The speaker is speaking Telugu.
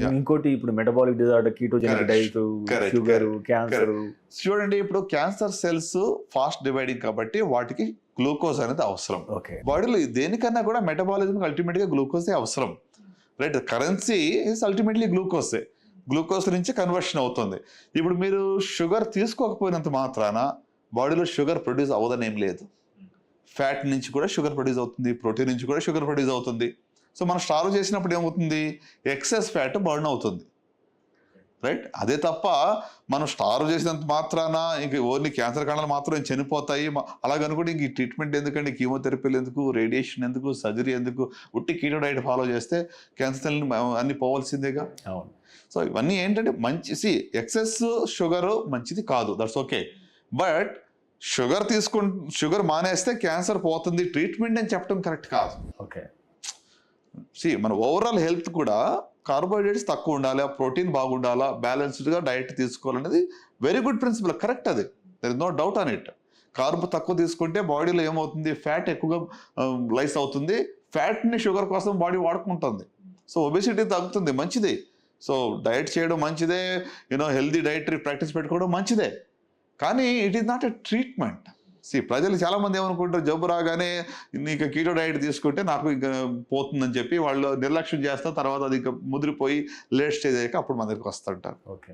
ఇంకోటి ఇప్పుడు metabolic disorder, ketogenic diet, sugar, cancer. చూడండి, ఇప్పుడు క్యాన్సర్ సెల్స్ ఫాస్ట్ డివైడింగ్ కాబట్టి వాటికి గ్లూకోజ్ అనేది అవసరం. బాడీలో దేనికన్నా కూడా మెటబాలిజం అల్టిమేట్ గా గ్లూకోజే అవసరం, రైట్? కరెన్సీ ఇస్ అల్టిమేట్లీ గ్లూకోజే. గ్లూకోజ్ నుంచి కన్వర్షన్ అవుతుంది. ఇప్పుడు మీరు షుగర్ తీసుకోకపోయినంత మాత్రాన బాడీలో షుగర్ ప్రొడ్యూస్ అవ్వదని ఏం లేదు. ఫ్యాట్ నుంచి కూడా షుగర్ ప్రొడ్యూస్ అవుతుంది, ప్రోటీన్ నుంచి కూడా షుగర్ ప్రొడ్యూస్ అవుతుంది. సో మనం స్టార్వ్ చేసినప్పుడు ఏమవుతుంది, ఎక్సెస్ ఫ్యాట్ బర్న్ అవుతుంది, రైట్? అదే తప్ప మనం స్టార్వ్ చేసినంత మాత్రాన ఇంక ఓన్లీ క్యాన్సర్ కణాలు మాత్రం చనిపోతాయి అలాగనుకుంటే ఇంక ఈ ట్రీట్మెంట్ ఎందుకండి, కీమోథెరపీలు ఎందుకు, రేడియేషన్ ఎందుకు, సర్జరీ ఎందుకు, ఉట్టి కీటో డైట్ ఫాలో చేస్తే క్యాన్సర్ అన్ని పోవాల్సిందేగా. సో ఇవన్నీ ఏంటంటే మంచి ఎక్సెస్ షుగర్ మంచిది కాదు, దట్స్ ఓకే. బట్ షుగర్ మానేస్తే క్యాన్సర్ పోతుంది ట్రీట్మెంట్ అని చెప్పడం కరెక్ట్ కాదు. ఓకే, మన ఓవరాల్ హెల్త్ కూడా కార్బోహైడ్రేట్స్ తక్కువ ఉండాలి, ప్రోటీన్ బాగుండాలా, బ్యాలెన్స్డ్గా డైట్ తీసుకోవాలనేది వెరీ గుడ్ ప్రిన్సిపల్, కరెక్ట్. అది there is no doubt on it. Carb తక్కువ తీసుకుంటే బాడీలో ఏమవుతుంది, ఫ్యాట్ ఎక్కువగా లైస్ అవుతుంది, ఫ్యాట్ని షుగర్ కోసం బాడీ వాడుకుంటుంది. సో ఒబెసిటీ తగ్గుతుంది, మంచిది. సో డైట్ చేయడం మంచిదే, హెల్దీ డైటరీ ప్రాక్టీస్ పెట్టుకోవడం మంచిదే, కానీ it is not a treatment. ప్రజలు చాలా మంది ఏమనుకుంటారు, జబ్బు రాగానే నీకు కీటో డైట్ తీసుకుంటే నాకు ఇంకా పోతుందని చెప్పి వాళ్ళు నిర్లక్ష్యం చేస్తారు. తర్వాత అది ఇంకా ముదిరిపోయి లేట్ స్టేజ్ అయ్యాక అప్పుడు మన దగ్గరికి వస్తుంటారు. ఓకే.